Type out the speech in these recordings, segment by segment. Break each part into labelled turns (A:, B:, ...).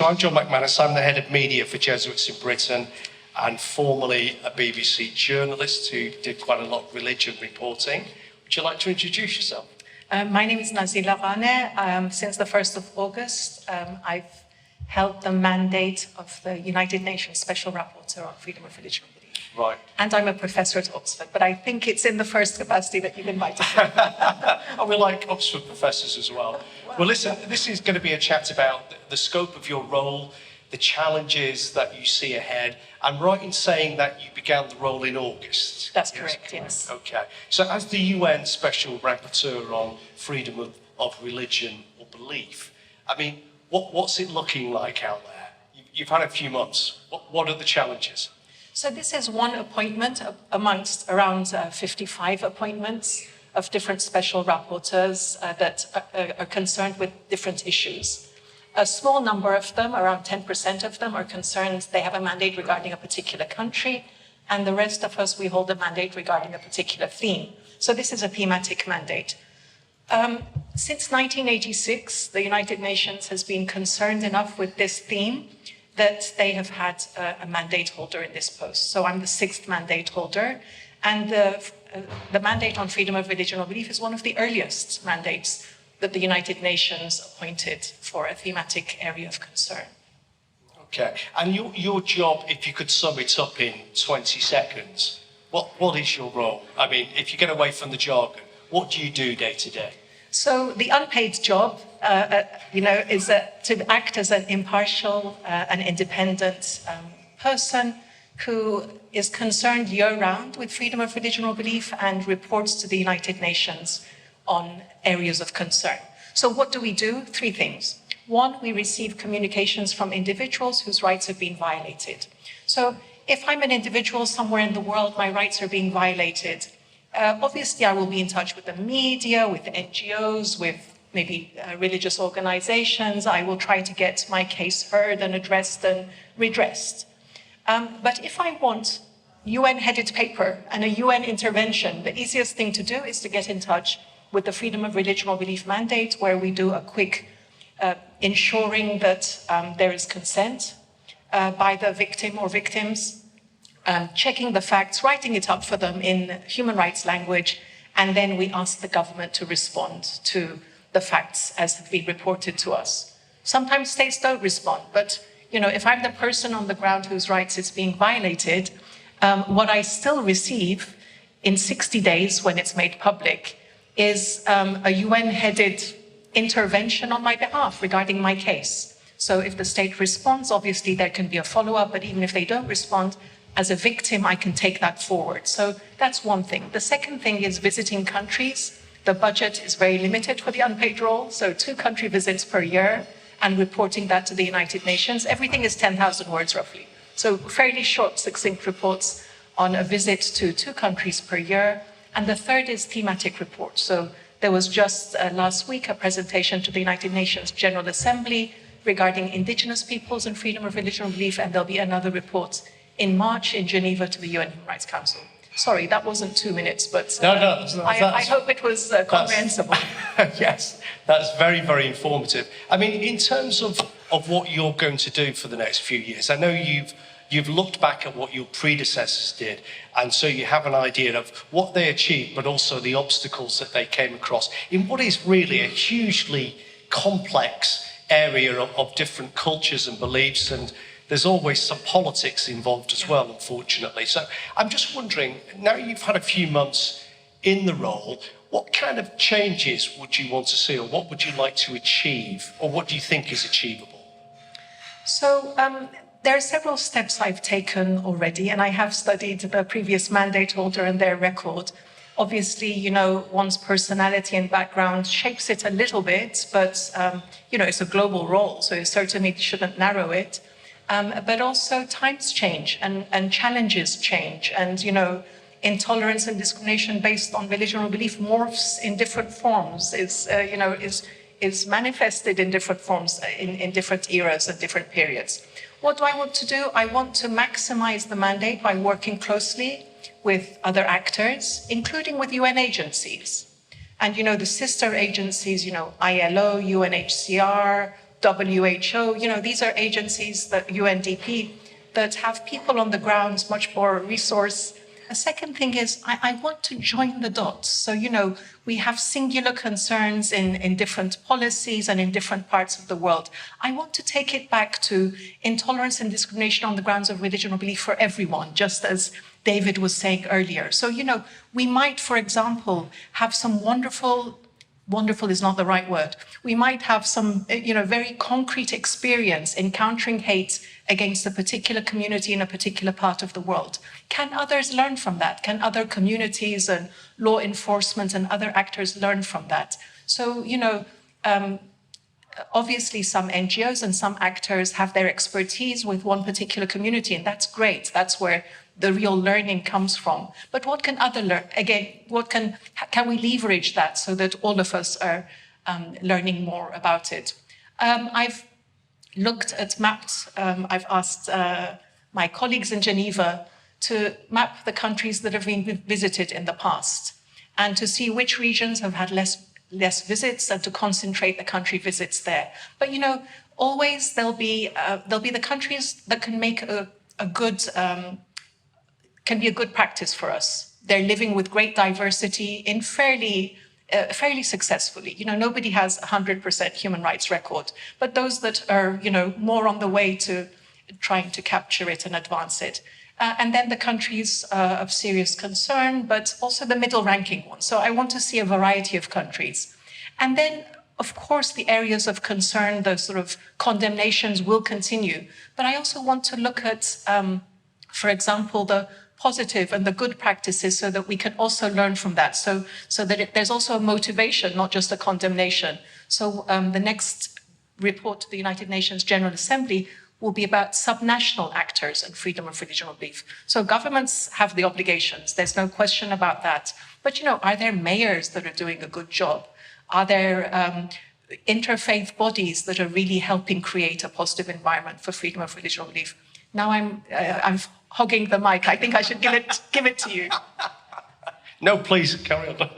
A: So I'm John McManus, I'm the head of media for Jesuits in Britain and formerly a BBC journalist who did quite a lot of religion reporting. Would you like to introduce yourself?
B: My name is Nazila Ghanea. Since the 1st of August, I've held the mandate of the United Nations Special Rapporteur on Freedom of Religion and Belief.
A: Right.
B: And I'm a professor at Oxford, but I think it's in the first capacity that you've invited me.
A: And we like Oxford professors as well. Well, listen, this is going to be a chat about the scope of your role, the challenges that you see ahead. I'm right in saying that you began the role in August?
B: That's correct, yes.
A: Okay. So as the UN Special Rapporteur on freedom of religion or belief, I mean, what's it looking like out there? You've had a few months. What are the challenges?
B: So this is one appointment amongst around 55 appointments of different special rapporteurs that are concerned with different issues. A small number of them, around 10% of them, are concerned they have a mandate regarding a particular country, and the rest of us, we hold a mandate regarding a particular theme. So this is a thematic mandate. Since 1986, the United Nations has been concerned enough with this theme that they have had a mandate holder in this post. So I'm the 6th mandate holder, and the mandate on freedom of religion or belief is one of the earliest mandates that the United Nations appointed for a thematic area of concern.
A: Okay, and your job, if you could sum it up in 20 seconds, what is your role? I mean, if you get away from the jargon, what do you do day to day?
B: So the unpaid job, is to act as an impartial and independent person who is concerned year-round with freedom of religion or belief and reports to the United Nations on areas of concern. So what do we do? 3 things. 1, we receive communications from individuals whose rights have been violated. So if I'm an individual somewhere in the world, my rights are being violated, obviously I will be in touch with the media, with NGOs, with maybe religious organizations. I will try to get my case heard and addressed and redressed. But if I want UN-headed paper and a UN intervention, the easiest thing to do is to get in touch with the Freedom of Religion or Belief mandate, where we do a quick ensuring that there is consent by the victim or victims, checking the facts, writing it up for them in human rights language, and then we ask the government to respond to the facts as have been reported to us. Sometimes states don't respond, but if I'm the person on the ground whose rights is being violated, what I still receive in 60 days when it's made public is a UN-headed intervention on my behalf regarding my case. So if the state responds, obviously there can be a follow-up, but even if they don't respond, as a victim, I can take that forward. So that's one thing. The second thing is visiting countries. The budget is very limited for the unpaid role, so 2 country visits per year, and reporting that to the United Nations. Everything is 10,000 words roughly. So fairly short, succinct reports on a visit to 2 countries per year. And the third is thematic reports. So there was just last week a presentation to the United Nations General Assembly regarding indigenous peoples and freedom of religion and belief, and there'll be another report in March in Geneva to the UN Human Rights Council. Sorry, that wasn't 2 minutes, but I hope it was comprehensible.
A: Yes, that's very, very informative. I mean, in terms of what you're going to do for the next few years, I know you've looked back at what your predecessors did, and so you have an idea of what they achieved, but also the obstacles that they came across in what is really a hugely complex area of different cultures and beliefs, and there's always some politics involved as well, unfortunately. So I'm just wondering, now you've had a few months in the role, what kind of changes would you want to see, or what would you like to achieve, or what do you think is achievable?
B: So there are several steps I've taken already, and I have studied the previous mandate holder and their record. Obviously, one's personality and background shapes it a little bit, but, it's a global role, so you certainly shouldn't narrow it. But also times change and challenges change, and intolerance and discrimination based on religion or belief morphs in different forms, is manifested in different forms in different eras and different periods. What do I want to do? I want to maximize the mandate by working closely with other actors, including with UN agencies. And the sister agencies, ILO, UNHCR, WHO, these are agencies, that UNDP, that have people on the ground, much more resource. The second thing is I want to join the dots. So, we have singular concerns in different policies and in different parts of the world. I want to take it back to intolerance and discrimination on the grounds of religion or belief for everyone, just as David was saying earlier. So, we might, for example, have some wonderful is not the right word. We might have some, very concrete experience encountering hate against a particular community in a particular part of the world. Can others learn from that? Can other communities and law enforcement and other actors learn from that? So, obviously some NGOs and some actors have their expertise with one particular community, and that's great. That's where the real learning comes from. But what can other learn? Again, can we leverage that so that all of us are learning more about it? I've I've asked my colleagues in Geneva to map the countries that have been visited in the past and to see which regions have had less visits and to concentrate the country visits there. But always there'll be the countries that can make can be a good practice for us. They're living with great diversity in fairly successfully. Nobody has a 100% human rights record, but those that are, more on the way to trying to capture it and advance it. And then the countries of serious concern, but also the middle ranking ones. So I want to see a variety of countries. And then, of course, the areas of concern, the sort of condemnations will continue. But I also want to look at, for example, the positive and the good practices so that we can also learn from that. So that there's also a motivation, not just a condemnation. So the next report to the United Nations General Assembly will be about subnational actors and freedom of religion or belief. So governments have the obligations. There's no question about that. But, are there mayors that are doing a good job? Are there interfaith bodies that are really helping create a positive environment for freedom of religion or belief? Now I'm hogging the mic. I think I should give it to you.
A: No, please, carry on.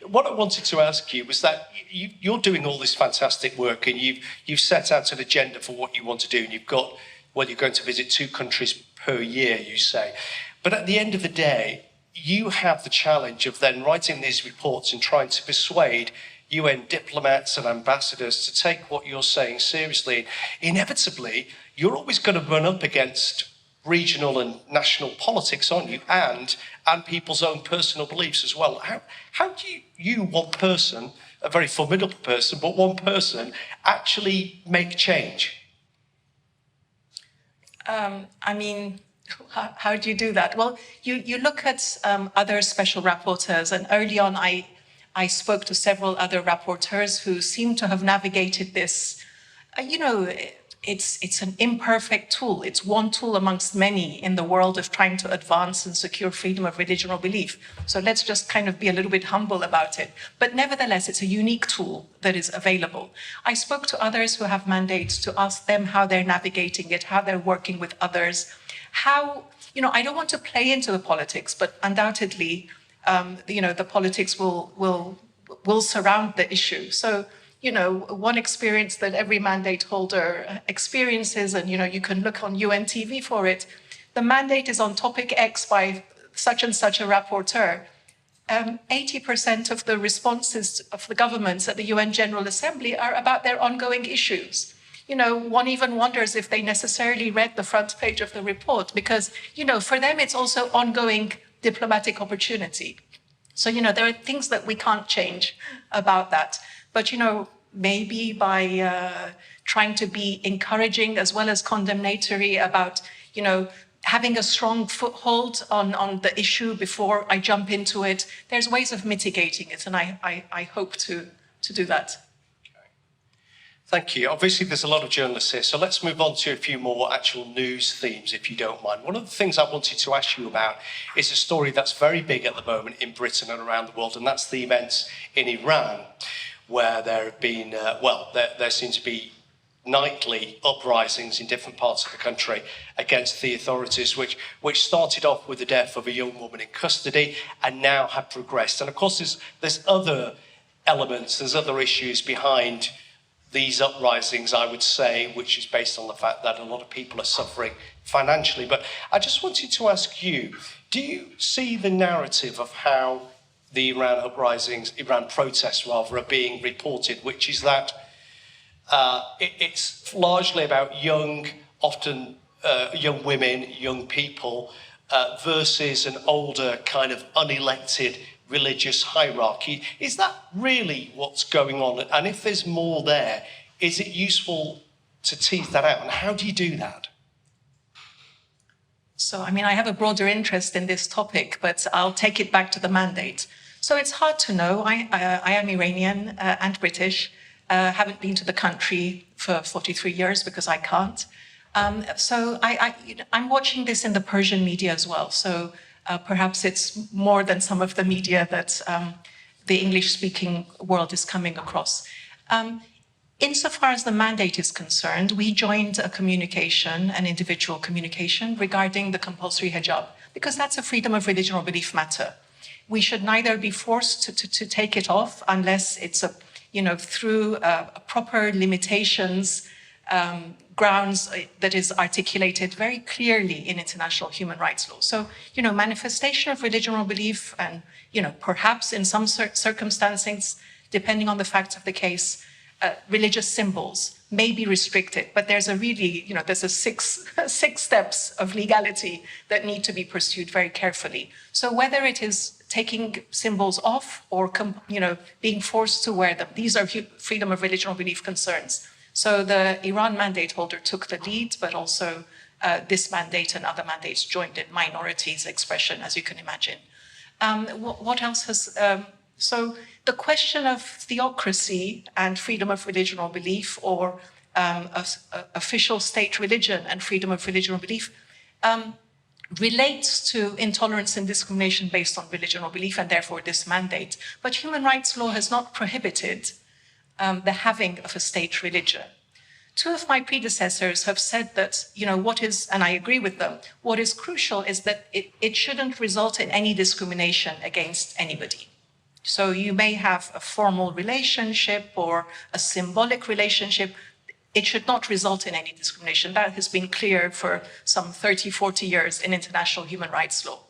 A: What I wanted to ask you was that you're doing all this fantastic work and you've set out an agenda for what you want to do, and you've got, you're going to visit 2 countries per year, you say. But at the end of the day, you have the challenge of then writing these reports and trying to persuade UN diplomats and ambassadors to take what you're saying seriously. Inevitably, you're always going to run up against regional and national politics, aren't you? And people's own personal beliefs as well. How do you, one person, a very formidable person, but one person, actually make change?
B: How do you do that? Well, you look at other special rapporteurs, and early on I spoke to several other rapporteurs who seem to have navigated this. It's an imperfect tool. It's one tool amongst many in the world of trying to advance and secure freedom of religion or belief. So let's just kind of be a little bit humble about it. But nevertheless, it's a unique tool that is available. I spoke to others who have mandates to ask them how they're navigating it, how they're working with others, how, I don't want to play into the politics, but undoubtedly, the politics will surround the issue. So, one experience that every mandate holder experiences, and, you can look on UN TV for it, the mandate is on topic X by such and such a rapporteur. 80% of the responses of the governments at the UN General Assembly are about their ongoing issues. One even wonders if they necessarily read the front page of the report because, for them, it's also ongoing diplomatic opportunity. So, there are things that we can't change about that. But, maybe by trying to be encouraging as well as condemnatory about, having a strong foothold on the issue before I jump into it, there's ways of mitigating it. And I hope to do that.
A: Thank you. Obviously, there's a lot of journalists here, so let's move on to a few more actual news themes, if you don't mind. One of the things I wanted to ask you about is a story that's very big at the moment in Britain and around the world, and that's the events in Iran, where there have been, there seem to be nightly uprisings in different parts of the country against the authorities, which started off with the death of a young woman in custody and now have progressed. And of course, there's other elements, there's other issues behind these uprisings, I would say, which is based on the fact that a lot of people are suffering financially. But I just wanted to ask you, do you see the narrative of how the Iran uprisings, Iran protests rather, are being reported, which is that it's largely about young, often young women, young people, versus an older kind of unelected religious hierarchy? Is that really what's going on? And if there's more there, is it useful to tease that out? And how do you do that?
B: So, I mean, I have a broader interest in this topic, but I'll take it back to the mandate. So it's hard to know. I am Iranian and British. Haven't been to the country for 43 years because I can't. So I'm watching this in the Persian media as well. So perhaps it's more than some of the media that the English-speaking world is coming across. Insofar as the mandate is concerned, we joined a communication, an individual communication, regarding the compulsory hijab, because that's a freedom of religion or belief matter. We should neither be forced to take it off unless it's through proper limitations, grounds that is articulated very clearly in international human rights law. So, manifestation of religion or belief and, perhaps in some circumstances, depending on the facts of the case, religious symbols may be restricted, but there's there's a six steps of legality that need to be pursued very carefully. So whether it is taking symbols off or, being forced to wear them, these are freedom of religion or belief concerns. So the Iran mandate holder took the lead, but also this mandate and other mandates joined in minorities expression, as you can imagine. What else has... So the question of theocracy and freedom of religion or belief, or official state religion and freedom of religion or belief, relates to intolerance and discrimination based on religion or belief, and therefore this mandate. But human rights law has not prohibited the having of a state religion. Two of my predecessors have said that, what is, and I agree with them, what is crucial is that it shouldn't result in any discrimination against anybody. So you may have a formal relationship or a symbolic relationship. It should not result in any discrimination. That has been clear for some 30, 40 years in international human rights law.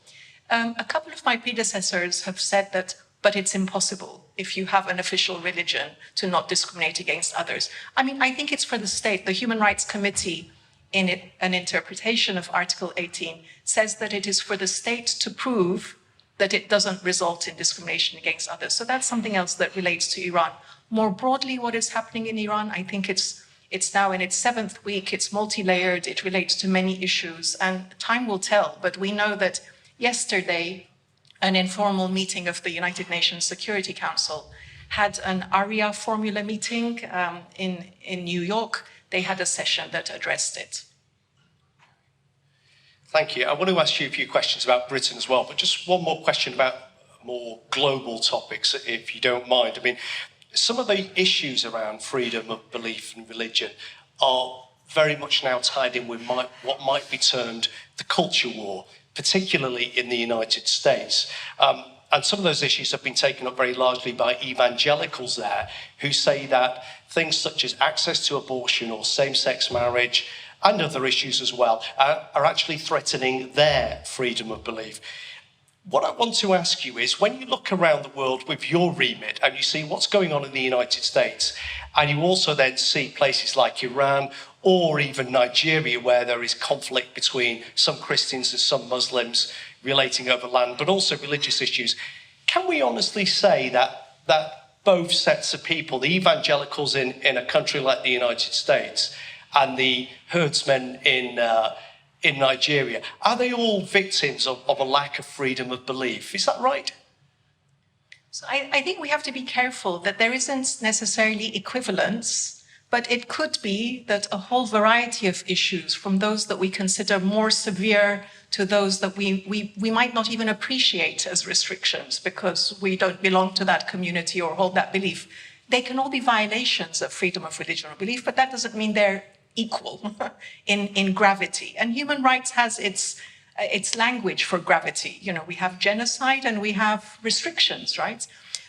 B: A couple of my predecessors have said that, but it's impossible if you have an official religion to not discriminate against others. I mean, I think it's for the state. The Human Rights Committee, in an interpretation of Article 18, says that it is for the state to prove that it doesn't result in discrimination against others. So that's something else that relates to Iran. More broadly, what is happening in Iran, I think it's now in its 7th week, it's multi-layered, it relates to many issues, and time will tell. But we know that yesterday, an informal meeting of the United Nations Security Council had an ARIA formula meeting in New York. They had a session that addressed it.
A: Thank you. I want to ask you a few questions about Britain as well, but just one more question about more global topics, if you don't mind. I mean, some of the issues around freedom of belief and religion are very much now tied in with what might be termed the culture war, particularly in the United States. And some of those issues have been taken up very largely by evangelicals there, who say that things such as access to abortion or same-sex marriage and other issues as well are actually threatening their freedom of belief. What I want to ask you is, when you look around the world with your remit and you see what's going on in the United States, and you also then see places like Iran or even Nigeria, where there is conflict between some Christians and some Muslims relating over land, but also religious issues, can we honestly say that both sets of people, the evangelicals in a country like the United States and the herdsmen in Nigeria, are they all victims of a lack of freedom of belief? Is that right?
B: So I think we have to be careful that there isn't necessarily equivalence, but it could be that a whole variety of issues, from those that we consider more severe to those that we might not even appreciate as restrictions because we don't belong to that community or hold that belief, they can all be violations of freedom of religion or belief, but that doesn't mean they're equal in gravity. And human rights has its language for gravity. We have genocide and we have restrictions, right?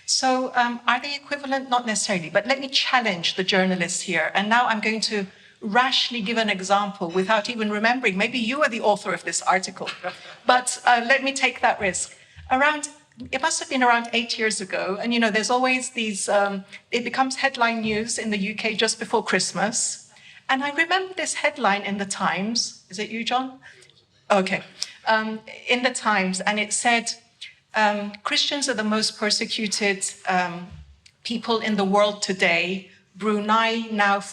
B: So are they equivalent? Not necessarily, but let me challenge the journalists here. And now I'm going to rashly give an example without even remembering. Maybe you are the author of this article, but let me take that risk. It must have been around 8 years ago, and you know, there's always these, it becomes headline news in the UK just before Christmas. And I remember this headline in the Times. Is it you, John? Okay. In the Times, and it said, Christians are the most persecuted people in the world today. Brunei now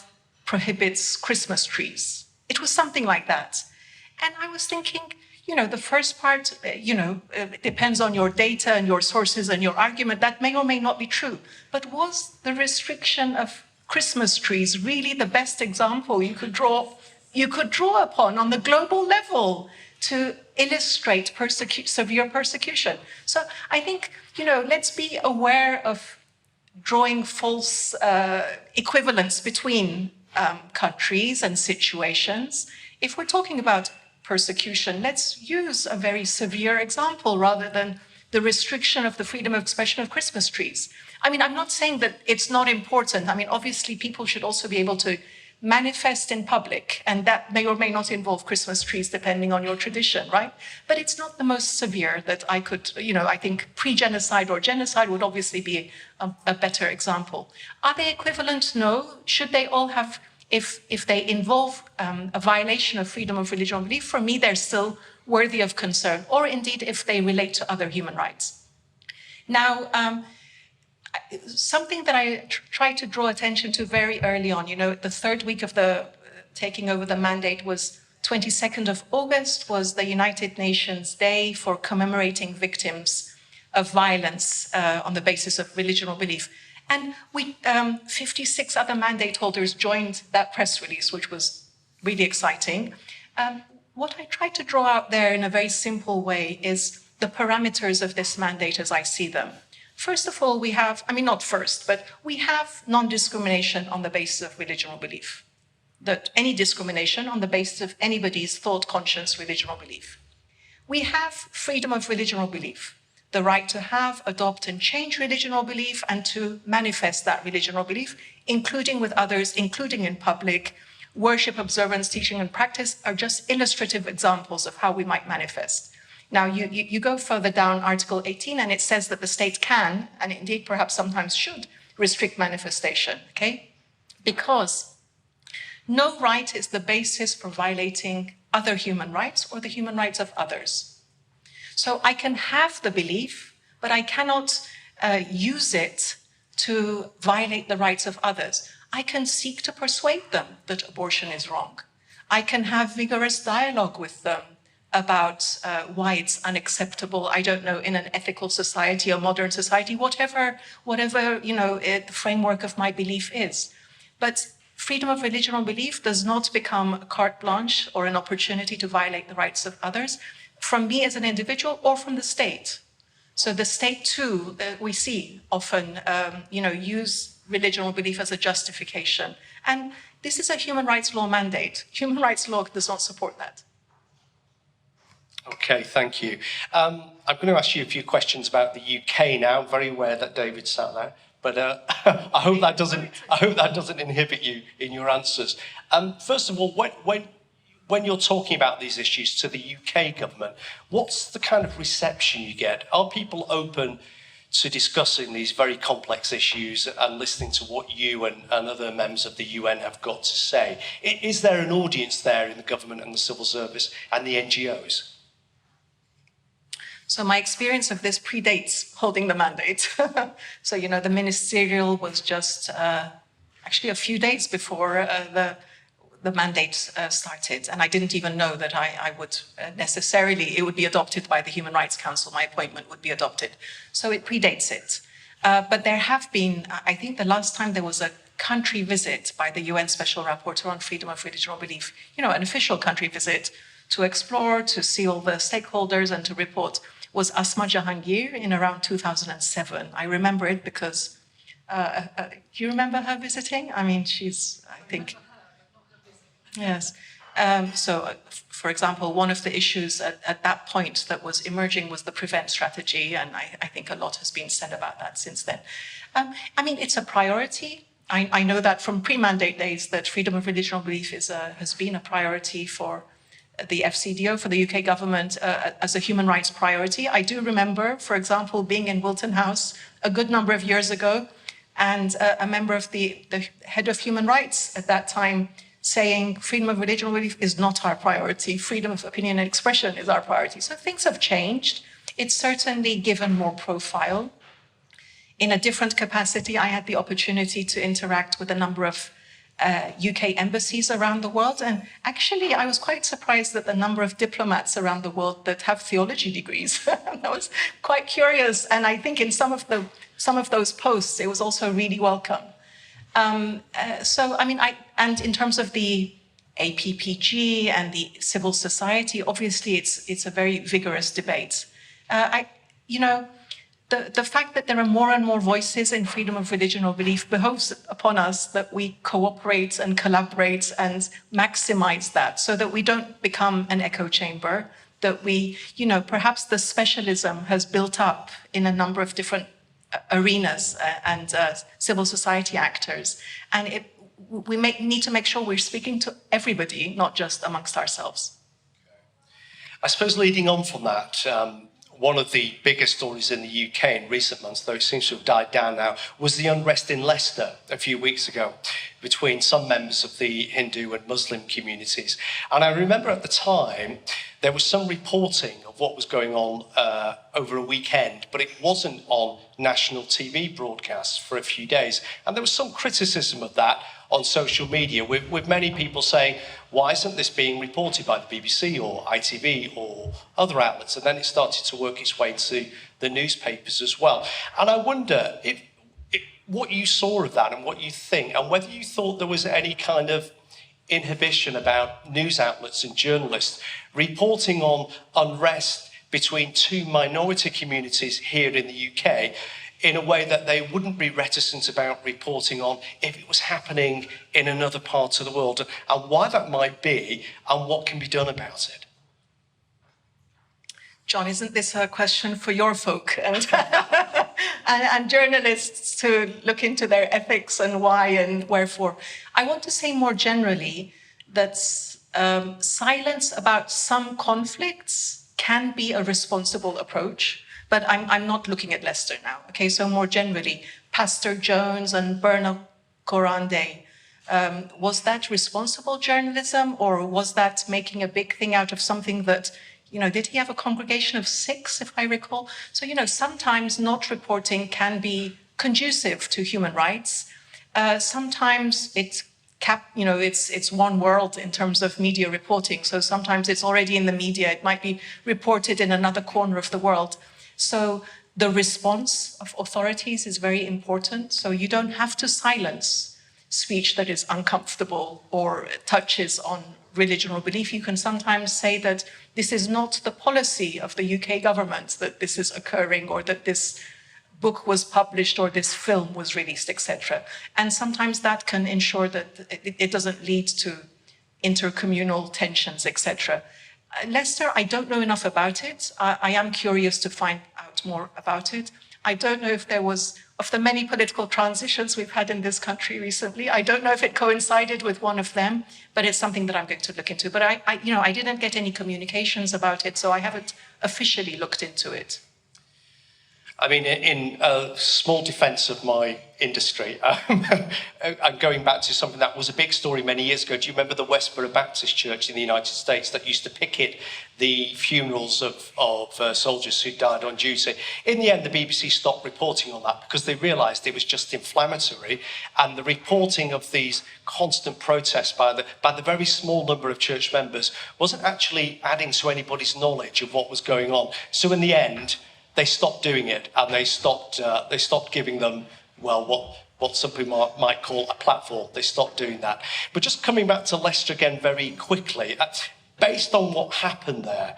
B: prohibits Christmas trees. It was something like that. And I was thinking, you know, the first part, it depends on your data and your sources and your argument. That may or may not be true. But was the restriction of Christmas trees really the best example you could draw upon on the global level to illustrate severe persecution? So I think, you know, let's be aware of drawing false equivalence between countries and situations. If we're talking about persecution, let's use a very severe example rather than the restriction of the freedom of expression of Christmas trees. I mean, I'm not saying that it's not important. I mean, obviously, people should also be able to manifest in public, and that may or may not involve Christmas trees, depending on your tradition, right? But it's not the most severe that I could, you know, I think pre-genocide or genocide would obviously be a better example. Are they equivalent? No. Should they all have, if they involve a violation of freedom of religion or belief, for me, they're still worthy of concern, or indeed if they relate to other human rights. Now, something that I tried to draw attention to very early on, you know, the third week of the taking over the mandate was 22nd of August, was the United Nations Day for commemorating victims of violence on the basis of religion or belief. And 56 other mandate holders joined that press release, which was really exciting. What I tried to draw out there in a very simple way is the parameters of this mandate as I see them. First of all, we have, I mean, not first, but we have non-discrimination on the basis of religion or belief. That any discrimination on the basis of anybody's thought, conscience, religion or belief. We have freedom of religion or belief, the right to have, adopt and change religion or belief and to manifest that religion or belief, including with others, including in public. Worship, observance, teaching and practice are just illustrative examples of how we might manifest. Now, you go further down Article 18, and it says that the state can, and indeed perhaps sometimes should, restrict manifestation, okay? Because no right is the basis for violating other human rights or the human rights of others. So I can have the belief, but I cannot use it to violate the rights of others. I can seek to persuade them that abortion is wrong. I can have vigorous dialogue with them about why it's unacceptable, I don't know, in an ethical society or modern society, whatever you know, the framework of my belief is. But freedom of religion or belief does not become a carte blanche or an opportunity to violate the rights of others from me as an individual or from the state. So the state too, we see often, you know, use religion or belief as a justification. And this is a human rights law mandate. Human rights law does not support that.
A: Okay, thank you. I'm going to ask you a few questions about the UK now. I'm very aware that David sat there, but I hope that doesn't inhibit you in your answers. First of all, when you're talking about these issues to the UK government, what's the kind of reception you get? Are people open to discussing these very complex issues and listening to what you and other members of the UN have got to say? Is there an audience there in the government and the civil service and the NGOs?
B: So my experience of this predates holding the mandate. So, you know, the ministerial was just actually a few days before the mandate started. And I didn't even know that I would necessarily, it would be adopted by the Human Rights Council, my appointment would be adopted. So it predates it. But there have been, I think the last time there was a country visit by the UN Special Rapporteur on Freedom of Religion or Belief, you know, an official country visit to explore, to see all the stakeholders and to report, was Asma Jahangir in around 2007. I remember it because, do you remember her visiting? I mean, she's, I think, yes. For example, one of the issues at that point that was emerging was the prevent strategy, and I think a lot has been said about that since then. I mean, it's a priority. I know that from pre-mandate days that freedom of religion or belief has been a priority for the FCDO, for the UK government, as a human rights priority. I do remember, for example, being in Wilton House a good number of years ago, and a member of the head of human rights at that time saying freedom of religion or belief is not our priority, freedom of opinion and expression is our priority. So things have changed. It's certainly given more profile. In a different capacity, I had the opportunity to interact with a number of UK embassies around the world. And actually, I was quite surprised at the number of diplomats around the world that have theology degrees. I was quite curious. And I think in some of those posts, it was also really welcome. And in terms of the APPG and the civil society, obviously it's a very vigorous debate. The fact that there are more and more voices in freedom of religion or belief behoves upon us that we cooperate and collaborate and maximize that so that we don't become an echo chamber, that we, perhaps the specialism has built up in a number of different arenas and civil society actors. And we need to make sure we're speaking to everybody, not just amongst ourselves.
A: I suppose leading on from that, one of the biggest stories in the UK in recent months, though it seems to have died down now, was the unrest in Leicester a few weeks ago between some members of the Hindu and Muslim communities. And I remember at the time, there was some reporting of what was going on over a weekend, but it wasn't on national TV broadcasts for a few days. And there was some criticism of that on social media, with many people saying, why isn't this being reported by the BBC or ITV or other outlets? And then it started to work its way into the newspapers as well. And I wonder if what you saw of that and what you think, and whether you thought there was any kind of inhibition about news outlets and journalists reporting on unrest between two minority communities here in the UK in a way that they wouldn't be reticent about reporting on if it was happening in another part of the world, and why that might be and what can be done about it.
B: John, isn't this a question for your folk and journalists to look into their ethics and why and wherefore? I want to say more generally that silence about some conflicts can be a responsible approach. But I'm not looking at Leicester now. Okay, so more generally, Pastor Jones and Bernard Corande, was that responsible journalism, or was that making a big thing out of something that, did he have a congregation of 6, if I recall? So, sometimes not reporting can be conducive to human rights. Sometimes it's one world in terms of media reporting. So sometimes it's already in the media. It might be reported in another corner of the world. So the response of authorities is very important. So you don't have to silence speech that is uncomfortable or touches on religion or belief. You can sometimes say that this is not the policy of the UK government, that this is occurring, or that this book was published or this film was released, etc. And sometimes that can ensure that it doesn't lead to intercommunal tensions, etc. Leicester, I don't know enough about it. I am curious to find out more about it. I don't know if there was, of the many political transitions we've had in this country recently, I don't know if it coincided with one of them, but it's something that I'm going to look into. But I didn't get any communications about it, so I haven't officially looked into it.
A: I mean, in a small defence of my industry, I'm going back to something that was a big story many years ago. Do you remember the Westboro Baptist Church in the United States that used to picket the funerals of soldiers who died on duty? In the end, the BBC stopped reporting on that because they realised it was just inflammatory, and the reporting of these constant protests by the very small number of church members wasn't actually adding to anybody's knowledge of what was going on. So in the end, they stopped doing it, and they stopped giving them, well, what some people might call a platform. They stopped doing that. But just coming back to Leicester again very quickly, based on what happened there,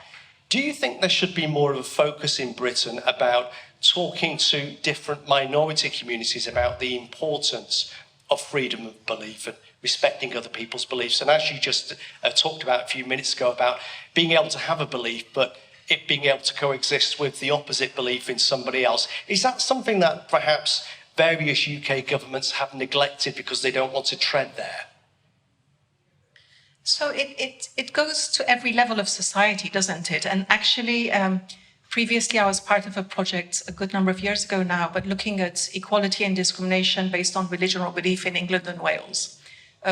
A: do you think there should be more of a focus in Britain about talking to different minority communities about the importance of freedom of belief and respecting other people's beliefs. And as you just talked about a few minutes ago about being able to have a belief, but it being able to coexist with the opposite belief in somebody else, is that something that perhaps various UK governments have neglected because they don't want to tread there?
B: So it goes to every level of society, doesn't it? And actually, previously I was part of a project a good number of years ago now, but looking at equality and discrimination based on religion or belief in England and Wales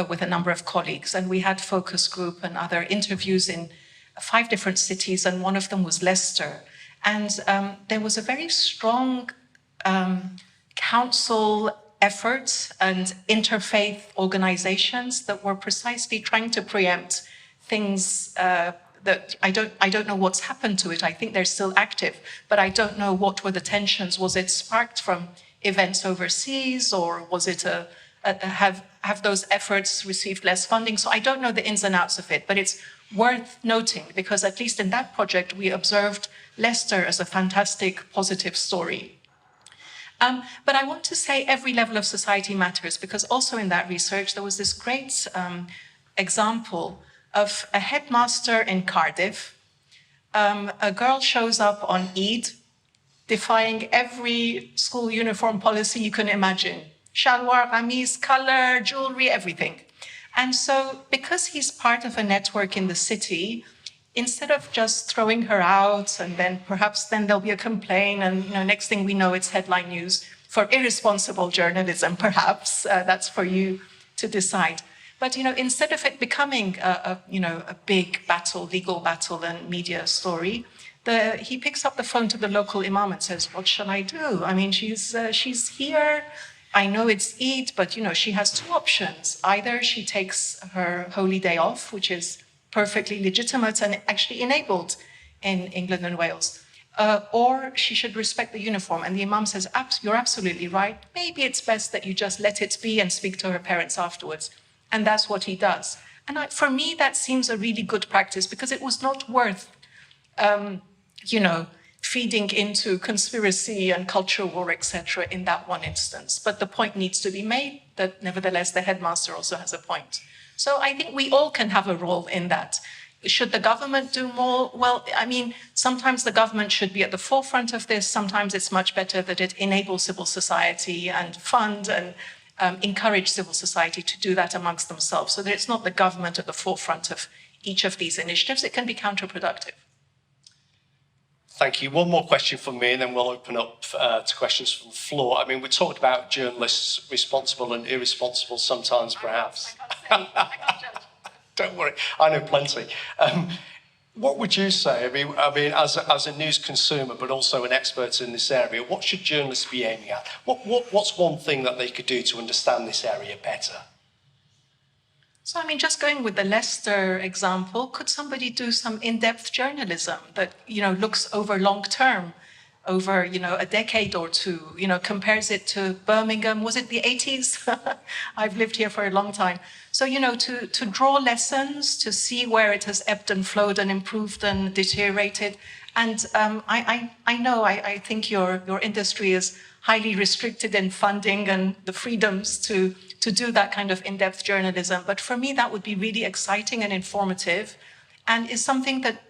B: with a number of colleagues. And we had focus group and other interviews in 5 different cities, and one of them was Leicester. And there was a very strong council efforts and interfaith organizations that were precisely trying to preempt things that I don't know what's happened to it. I think they're still active, but I don't know what were the tensions. Was it sparked from events overseas, or was it have those efforts received less funding? So I don't know the ins and outs of it, but it's worth noting because at least in that project we observed Leicester as a fantastic positive story. But I want to say every level of society matters, because also in that research there was this great example of a headmaster in Cardiff. A girl shows up on Eid, defying every school uniform policy you can imagine. Shalwar, qamis, color, jewelry, everything. And so because he's part of a network in the city, instead of just throwing her out and then perhaps then there'll be a complaint and next thing we know it's headline news for irresponsible journalism, perhaps, that's for you to decide. But instead of it becoming a big battle, legal battle and media story, he picks up the phone to the local imam and says, what shall I do? I mean, she's here. I know it's Eid, but she has 2 options. Either she takes her holy day off, which is perfectly legitimate and actually enabled in England and Wales, or she should respect the uniform. And the imam says, you're absolutely right. Maybe it's best that you just let it be and speak to her parents afterwards. And that's what he does. And for me, that seems a really good practice, because it was not worth, feeding into conspiracy and culture war, etc. in that one instance. But the point needs to be made that nevertheless the headmaster also has a point. So I think we all can have a role in that. Should the government do more? Well, I mean, sometimes the government should be at the forefront of this. Sometimes it's much better that it enables civil society and fund and encourage civil society to do that amongst themselves, so that it's not the government at the forefront of each of these initiatives. It can be counterproductive.
A: Thank you. One more question from me, and then we'll open up to questions from the floor. I mean, we talked about journalists responsible and irresponsible sometimes, perhaps. I can't judge. Don't worry, I know plenty. What would you say? I mean, as a news consumer, but also an expert in this area, what should journalists be aiming at? What's one thing that they could do to understand this area better?
B: So, I mean, just going with the Leicester example, could somebody do some in-depth journalism that, looks over long term, over, a decade or 2, compares it to Birmingham? Was it the 80s? I've lived here for a long time. So, to draw lessons, to see where it has ebbed and flowed and improved and deteriorated. And I think your industry is highly restricted in funding and the freedoms to do that kind of in-depth journalism. But for me, that would be really exciting and informative, and is something that,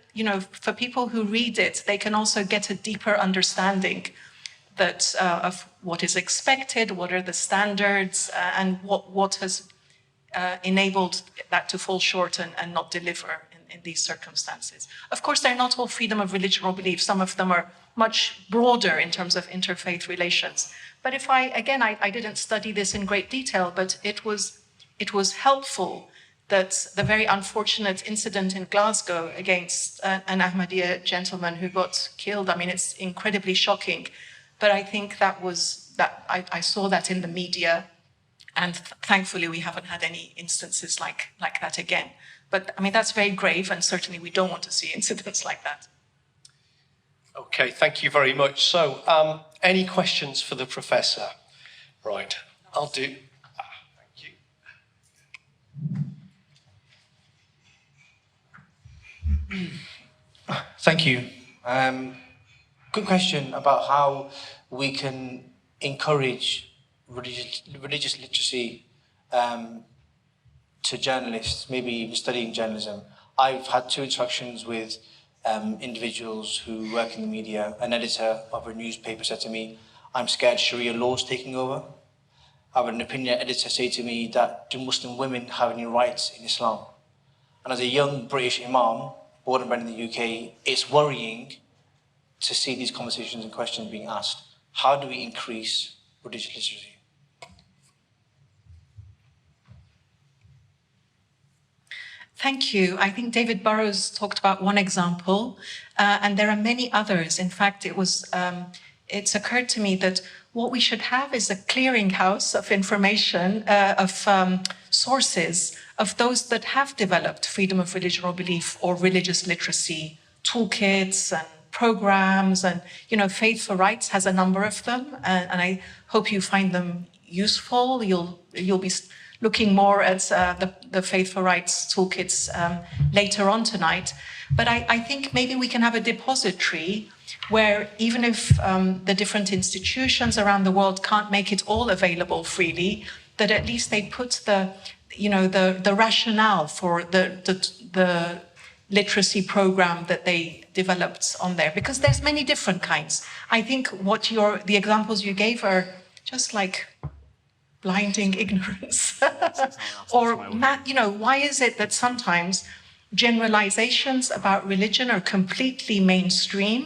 B: for people who read it, they can also get a deeper understanding that of what is expected, what are the standards, and what has enabled that to fall short and not deliver in these circumstances. Of course, they're not all freedom of religion or belief. Some of them are much broader in terms of interfaith relations. But if I didn't study this in great detail, but it was helpful that the very unfortunate incident in Glasgow against an Ahmadiyya gentleman who got killed, I mean, it's incredibly shocking. But I think I saw that in the media, and thankfully we haven't had any instances like that again. But I mean, that's very grave, and certainly we don't want to see incidents like that.
A: Okay, thank you very much. So, any questions for the professor? Right, I'll do. Thank
C: you. Thank you. Good question about how we can encourage religious literacy to journalists, maybe even studying journalism, I've had 2 interactions with individuals who work in the media. An editor of a newspaper said to me, "I'm scared Sharia law is taking over." I had an opinion editor say to me that, "Do Muslim women have any rights in Islam?" And as a young British imam, born and bred in the UK, it's worrying to see these conversations and questions being asked. How do we increase religious literacy?
B: Thank you. I think David Burrows talked about one example, and there are many others. In fact, it's occurred to me that what we should have is a clearinghouse of information, sources of those that have developed freedom of religion or belief or religious literacy toolkits and programs, and Faith for Rights has a number of them, and I hope you find them useful. You'll be looking more at the Faith for Rights toolkits later on tonight. But I think maybe we can have a depository where even if the different institutions around the world can't make it all available freely, that at least they put the rationale for the literacy program that they developed on there, because there's many different kinds. I think the examples you gave are just like blinding ignorance. Or, why is it that sometimes generalizations about religion are completely mainstream,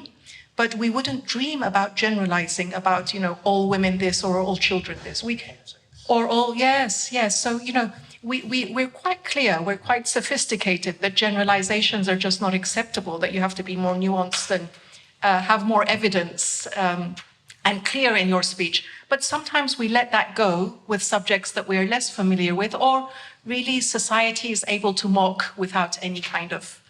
B: but we wouldn't dream about generalizing about, all women this or all children this. Yes. So, we're quite clear, we're quite sophisticated that generalizations are just not acceptable, that you have to be more nuanced and have more evidence and clear in your speech. But sometimes we let that go with subjects that we're less familiar with, or really society is able to mock without any kind of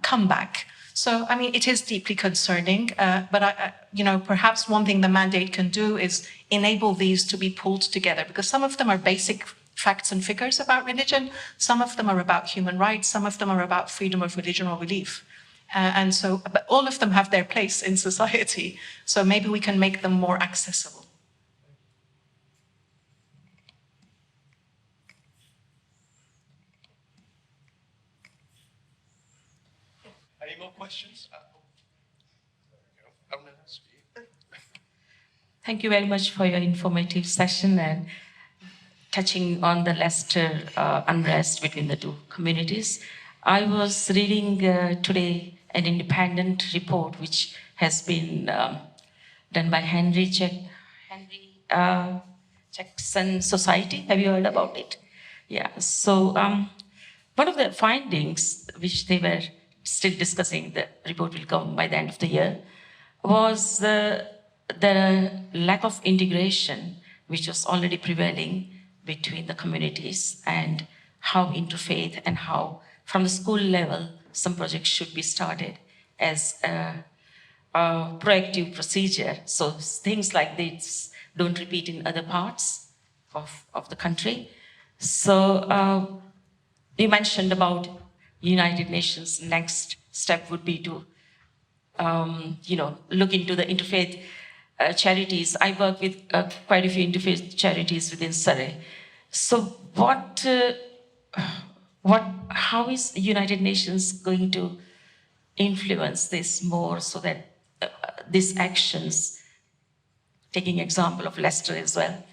B: comeback. So, it is deeply concerning, but perhaps one thing the mandate can do is enable these to be pulled together, because some of them are basic facts and figures about religion, some of them are about human rights, some of them are about freedom of religion or belief. But all of them have their place in society, so maybe we can make them more accessible.
A: Any more questions?
D: Thank you very much for your informative session and touching on the Leicester unrest between the 2 communities. I was reading today an independent report which has been done by Henry Jackson Society. Have you heard about it? Yeah. So one of the findings which they were still discussing, the report will come by the end of the year, was the lack of integration which was already prevailing between the communities, and how interfaith and how from the school level some projects should be started as a proactive procedure, so things like this don't repeat in other parts of the country. So you mentioned about United Nations next step would be to look into the interfaith charities. I work with quite a few interfaith charities within Surrey. So how is United Nations going to influence this more so that these actions, taking example of Leicester as well,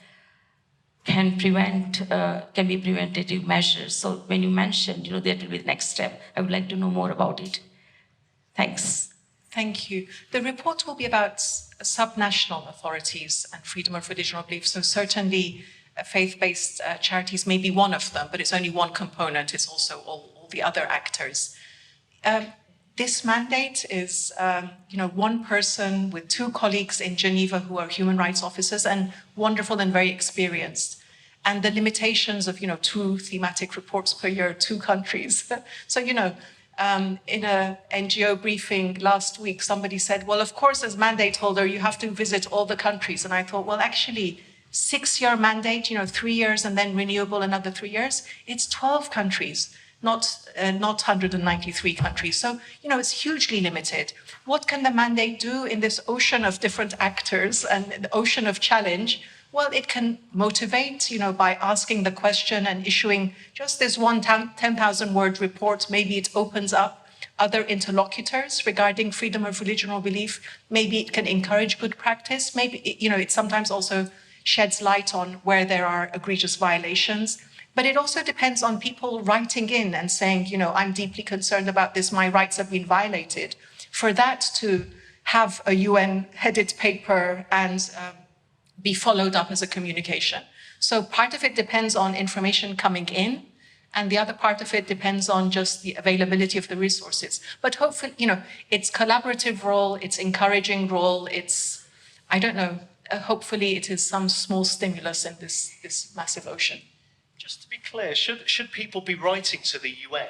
D: can be preventative measures? So when you mentioned, that will be the next step, I would like to know more about it. Thanks.
B: Thank you. The report will be about subnational authorities and freedom of religion or belief. So certainly faith-based charities may be one of them, but it's only one component. It's also all the other actors. This mandate is, one person with 2 colleagues in Geneva who are human rights officers and wonderful and very experienced. And the limitations of, 2 thematic reports per year, 2 countries. So, in a NGO briefing last week, somebody said, well, of course, as mandate holder, you have to visit all the countries. And I thought, well, actually, 6-year mandate, 3 years and then renewable another 3 years, it's 12 countries, not 193 countries. So, it's hugely limited. What can the mandate do in this ocean of different actors and the ocean of challenge? Well, it can motivate, by asking the question and issuing just this one 10,000-word report. Maybe it opens up other interlocutors regarding freedom of religion or belief. Maybe it can encourage good practice. Maybe, it sometimes also sheds light on where there are egregious violations. But it also depends on people writing in and saying, I'm deeply concerned about this, my rights have been violated. For that to have a UN-headed paper and be followed up as a communication. So part of it depends on information coming in, and the other part of it depends on just the availability of the resources. But hopefully, it's collaborative role, it's encouraging role, it's, I don't know, hopefully it is some small stimulus in this massive ocean.
A: Just to be clear, should people be writing to the UN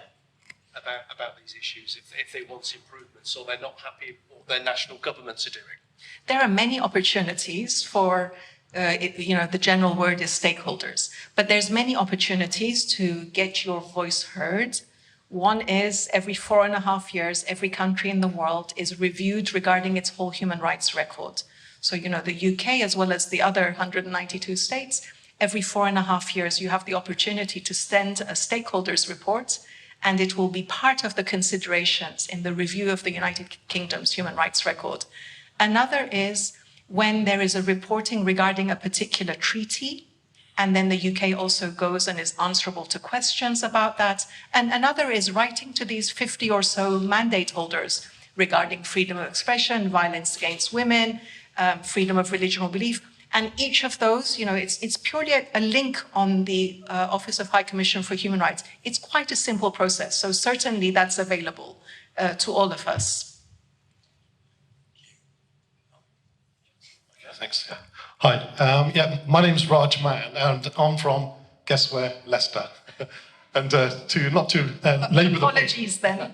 A: about these issues if they want improvements, or they're not happy with what their national governments are doing?
B: There are many opportunities for, the general word is stakeholders, but there's many opportunities to get your voice heard. One is every 4.5 years, every country in the world is reviewed regarding its whole human rights record. So, the UK, as well as the other 192 states, every 4.5 years, you have the opportunity to send a stakeholders report, and it will be part of the considerations in the review of the United Kingdom's human rights record. Another is when there is a reporting regarding a particular treaty, and then the UK also goes and is answerable to questions about that. And another is writing to these 50 or so mandate holders regarding freedom of expression, violence against women, freedom of religion or belief. And each of those, it's purely a link on the Office of High Commission for Human Rights. It's quite a simple process. So certainly that's available to all of us.
E: Thanks. Yeah. Hi. My name's Raj Mann, and I'm from, guess where, Leicester. And not to labour the
B: Apologies then.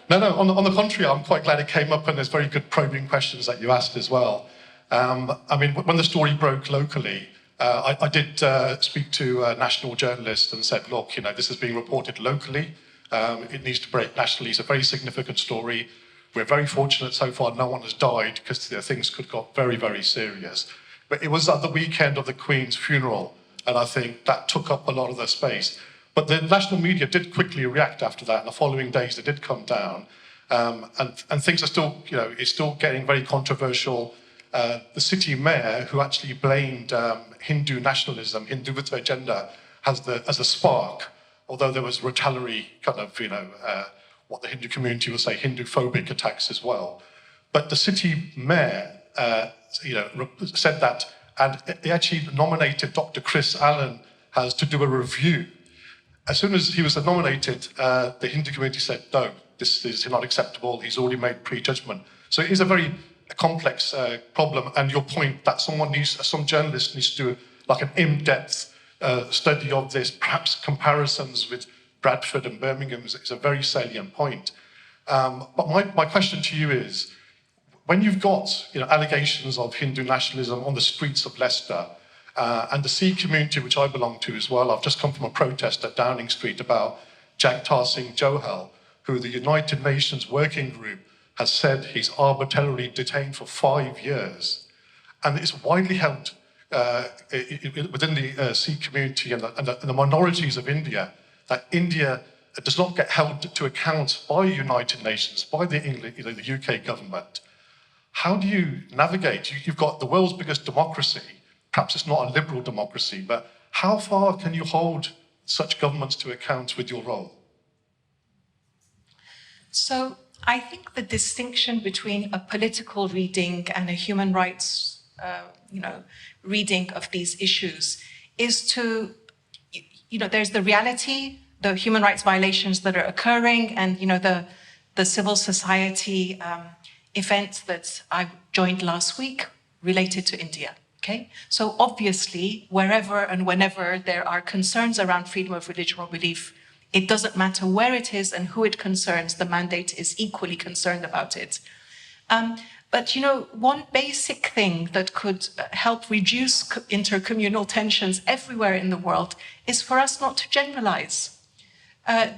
E: No, on the contrary, I'm quite glad it came up, and there's very good probing questions that you asked as well. When the story broke locally, I did speak to a national journalist and said, look, this is being reported locally. It needs to break nationally. It's a very significant story. We're very fortunate so far no one has died, because things could have got very, very serious. But it was at the weekend of the Queen's funeral, and I think that took up a lot of the space. But the national media did quickly react after that, and the following days they did come down. And things are still, it's still getting very controversial. The city mayor, who actually blamed Hindu nationalism, Hindutva agenda, as a spark, although there was retaliatory kind of, what the Hindu community will say, Hindu-phobic attacks as well. But the city mayor, said that, and he actually nominated Dr. Chris Allen to do a review. As soon as he was nominated, the Hindu community said, no, this is not acceptable. He's already made prejudgment. So it is a very complex problem. And your point that some journalist needs to do like an in-depth study of this, perhaps comparisons with Bradford and Birmingham is a very salient point. But my question to you is, when you've got allegations of Hindu nationalism on the streets of Leicester, and the Sikh community, which I belong to as well, I've just come from a protest at Downing Street about Jagtar Singh Johal, who the United Nations Working Group has said he's arbitrarily detained for 5 years. And it's widely held within the Sikh community and the minorities of India that India does not get held to account by United Nations, by the UK government. How do you navigate? You've got the world's biggest democracy. Perhaps it's not a liberal democracy, but how far can you hold such governments to account with your role?
B: So I think the distinction between a political reading and a human rights, reading of these issues is to, there's the reality, the human rights violations that are occurring, and the civil society event that I joined last week related to India. Okay, so obviously, wherever and whenever there are concerns around freedom of religion or belief, it doesn't matter where it is and who it concerns, the mandate is equally concerned about it. But one basic thing that could help reduce intercommunal tensions everywhere in the world is for us not to generalize.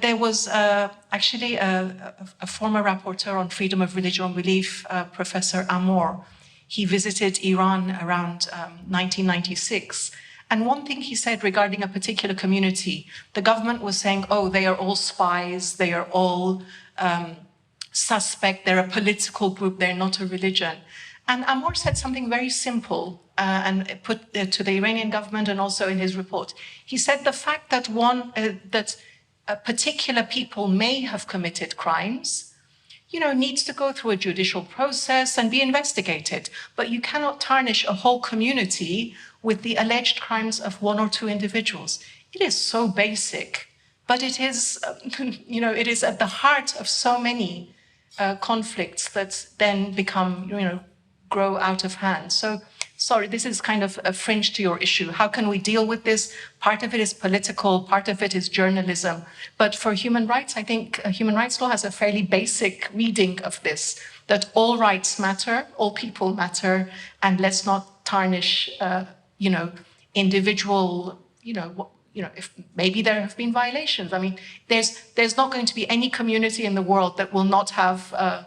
B: There was actually a former rapporteur on freedom of religion and belief, Professor Amor. he visited Iran around 1996. And one thing he said regarding a particular community, the government was saying, oh, they are all spies, they are all suspect, they're a political group, they're not a religion. And Amor said something very simple and put to the Iranian government and also in his report. He said the fact that particular people may have committed crimes, needs to go through a judicial process and be investigated. But you cannot tarnish a whole community with the alleged crimes of one or two individuals. It is so basic, but it is, it is at the heart of so many conflicts that then become, grow out of hand. So, sorry, this is kind of a fringe to your issue. How can we deal with this? Part of it is political, part of it is journalism. But for human rights, I think human rights law has a fairly basic reading of this, that all rights matter, all people matter, and let's not tarnish, individual, if maybe there have been violations. I mean, there's not going to be any community in the world that will not have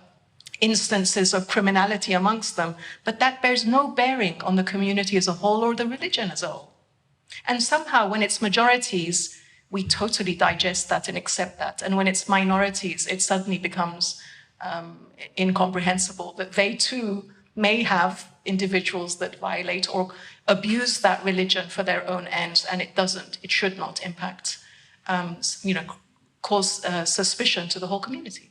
B: instances of criminality amongst them, but that bears no bearing on the community as a whole or the religion as a whole. And somehow, when it's majorities, we totally digest that and accept that. And when it's minorities, it suddenly becomes incomprehensible that they too may have individuals that violate or abuse that religion for their own ends, and it should not impact, cause suspicion to the whole community.